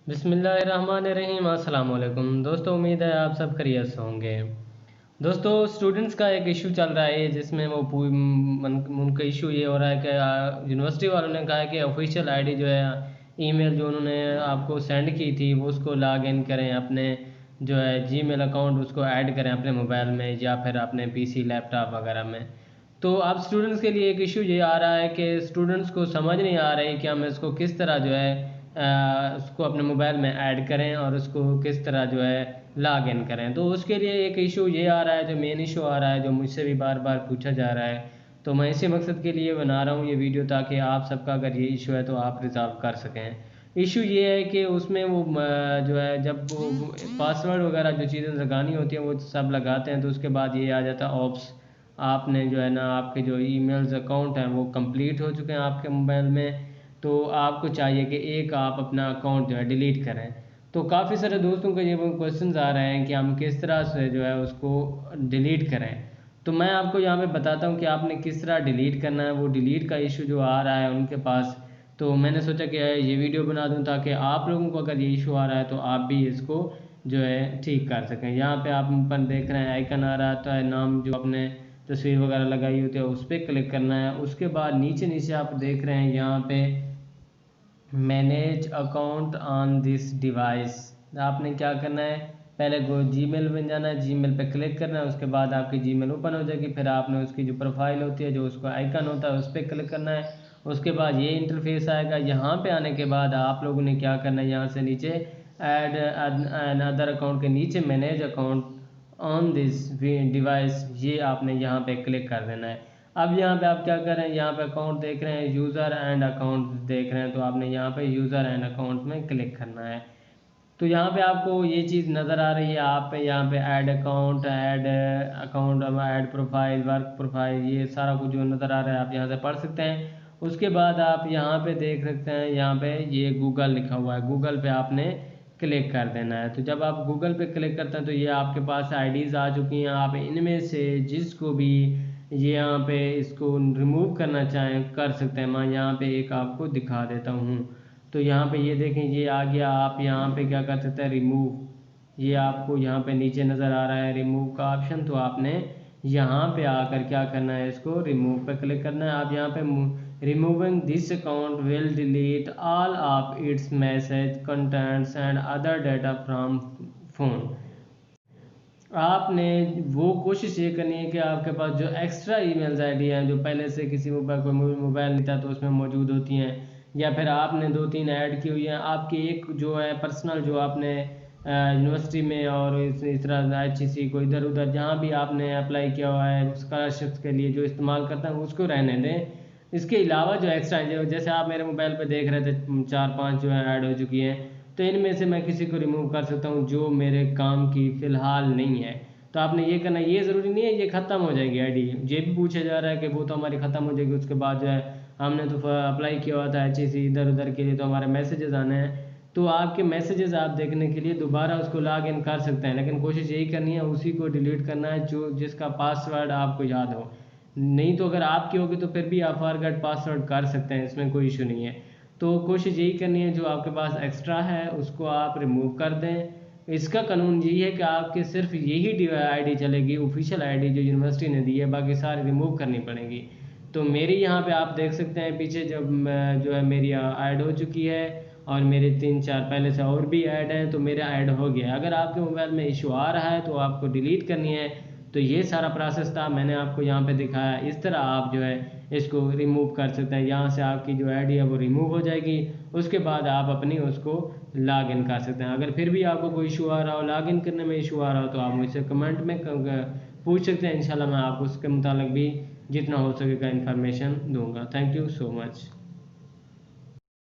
बिस्मिल्लाहिर्रहमानिर्रहीम। अस्सलाम वालेकुम दोस्तों, उम्मीद है आप सब खैरियत से होंगे। दोस्तों, स्टूडेंट्स का एक इशू चल रहा है जिसमें उनका इशू ये हो रहा है कि यूनिवर्सिटी वालों ने कहा है कि ऑफिशियल आईडी जो है, ईमेल जो उन्होंने आपको सेंड की थी वो उसको लॉग इन करें, अपने जो है जीमेल अकाउंट उसको ऐड करें अपने मोबाइल में या फिर अपने पीसी लैपटॉप वगैरह में। तो अब स्टूडेंट्स के लिए एक इशू ये आ रहा है कि स्टूडेंट्स को समझ नहीं आ रही कि हम इसको किस तरह जो है उसको अपने मोबाइल में ऐड करें और उसको किस तरह जो है लॉग इन करें। तो उसके लिए एक इशू ये आ रहा है, जो मेन इशू आ रहा है, जो मुझसे भी बार बार पूछा जा रहा है। तो मैं इसी मकसद के लिए बना रहा हूँ ये वीडियो, ताकि आप सबका अगर ये इशू है तो आप रिजॉल्व कर सकें। इशू ये है कि उसमें वो जो है जब पासवर्ड वगैरह जो चीज़ें लगानी होती हैं वो सब लगाते हैं, तो उसके बाद ये आ जाता है ऑप्स। आपने जो है ना, आपके जो ईमेल्स अकाउंट हैं वो कंप्लीट हो चुके हैं आपके मोबाइल में, तो आपको चाहिए कि एक आप अपना अकाउंट जो है डिलीट करें। तो काफ़ी सारे दोस्तों के ये क्वेश्चंस आ रहे हैं कि हम किस तरह से जो है उसको डिलीट करें। तो मैं आपको यहाँ पे बताता हूँ कि आपने किस तरह डिलीट करना है। वो डिलीट का इशू जो आ रहा है उनके पास, तो मैंने सोचा कि ये वीडियो बना दूँ ताकि आप लोगों को अगर ये इशू आ रहा है तो आप भी इसको जो है ठीक कर सकें। यहाँ पे आप ऊपर देख रहे हैं आइकन आ रहा है, नाम जो अपने तस्वीर वगैरह लगाई होती है उस पर क्लिक करना है। उसके बाद नीचे नीचे आप देख रहे हैं यहाँ पे manage account on this device. आपने क्या करना है, पहले जीमेल में जाना है, जीमेल पे क्लिक करना है, उसके बाद आपकी जीमेल ओपन हो जाएगी। फिर आपने उसकी जो प्रोफाइल होती है, जो उसका आइकन होता है, उस पर क्लिक करना है। उसके बाद ये इंटरफेस आएगा। यहाँ पे आने के बाद आप लोगों ने क्या करना है, यहाँ से नीचे ऐड अदर अकाउंट के नीचे manage account on this device, ये आपने यहाँ पे क्लिक कर देना है। अब यहाँ पे आप क्या कर रहे हैं, यहाँ पे अकाउंट देख रहे हैं, यूज़र एंड अकाउंट देख रहे हैं, तो आपने यहाँ पे यूज़र एंड अकाउंट में क्लिक करना है। तो यहाँ पे आपको ये चीज़ नज़र आ रही है, आप यहाँ पे add account, add profile, work profile, ये सारा कुछ जो नज़र आ रहा है आप यहाँ से पढ़ सकते हैं। उसके बाद आप यहाँ पे देख सकते हैं, यहाँ पे ये गूगल लिखा हुआ है, गूगल पे आपने क्लिक कर देना है। तो जब आप गूगल पे क्लिक करते हैं तो ये आपके पास आईडीज़ आ चुकी हैं। आप इनमें से जिसको भी ये यहाँ पे इसको रिमूव करना चाहें कर सकते हैं। मैं यहाँ पे एक आपको दिखा देता हूँ। तो यहाँ पे ये देखें, ये आ गया। आप यहाँ पे क्या कर सकते हैं, रिमूव, ये आपको यहाँ पे नीचे नज़र आ रहा है रिमूव का ऑप्शन। तो आपने यहाँ पे आकर क्या करना है, इसको रिमूव पे क्लिक करना है। आप यहाँ पे removing this account will delete all of its message contents and other data from phone. आपने वो कोशिश ये करनी है कि आपके पास जो एक्स्ट्रा ईमेल्स आईडी हैं, जो पहले से किसी कोई मोबाइल नहीं था तो उसमें मौजूद होती हैं, या फिर आपने 2-3 ऐड की हुई हैं, आपकी एक जो है पर्सनल जो आपने यूनिवर्सिटी में और इस तरह HEC को इधर उधर जहाँ भी आपने अप्लाई किया हुआ है स्कॉलरशिप्स के लिए जो इस्तेमाल करते हैं उसको रहने दें। इसके अलावा जो एक्स्ट्रा जो जैसे आप मेरे मोबाइल पर देख रहे थे 4-5 जो है ऐड हो चुकी हैं, तो इनमें से मैं किसी को रिमूव कर सकता हूँ जो मेरे काम की फ़िलहाल नहीं है। तो आपने ये करना, ये ज़रूरी नहीं है ये ख़त्म हो जाएगी आईडी। ये भी पूछा जा रहा है कि वो तो हमारी ख़त्म हो जाएगी, उसके बाद जो है हमने तो अप्लाई किया हुआ था HEC इधर उधर के लिए, तो हमारे मैसेजेस आने हैं। तो आपके मैसेजेस आप देखने के लिए दोबारा उसको लॉग इन कर सकते हैं, लेकिन कोशिश यही करनी है उसी को डिलीट करना है जो जिसका पासवर्ड आपको याद हो। नहीं तो अगर आपकी होगी तो फिर भी आप फॉरगेट पासवर्ड कर सकते हैं, इसमें कोई इशू नहीं है। तो कोशिश यही करनी है जो आपके पास एक्स्ट्रा है उसको आप रिमूव कर दें। इसका कानून यही है कि आपके सिर्फ यही आईडी चलेगी, ऑफिशियल आईडी जो यूनिवर्सिटी ने दी है, बाकी सारी रिमूव करनी पड़ेगी। तो मेरी यहाँ पे आप देख सकते हैं पीछे जब जो है मेरी ऐड हो चुकी है, और मेरे 3-4 पहले से और भी ऐड हैं, तो मेरा ऐड हो गया। अगर आपके मोबाइल में इशू आ रहा है तो आपको डिलीट करनी है। तो ये सारा प्रोसेस था, मैंने आपको यहाँ पे दिखाया। इस तरह आप जो है इसको रिमूव कर सकते हैं। यहाँ से आपकी जो आईडी है वो रिमूव हो जाएगी। उसके बाद आप अपनी उसको लॉग इन कर सकते हैं। अगर फिर भी आपको कोई इशू आ रहा हो, लॉग इन करने में इशू आ रहा हो, तो आप मुझसे कमेंट में पूछ सकते हैं। इंशाल्लाह मैं आपको उसके मुताबिक भी जितना हो सकेगा इन्फॉर्मेशन दूंगा। Thank you so much.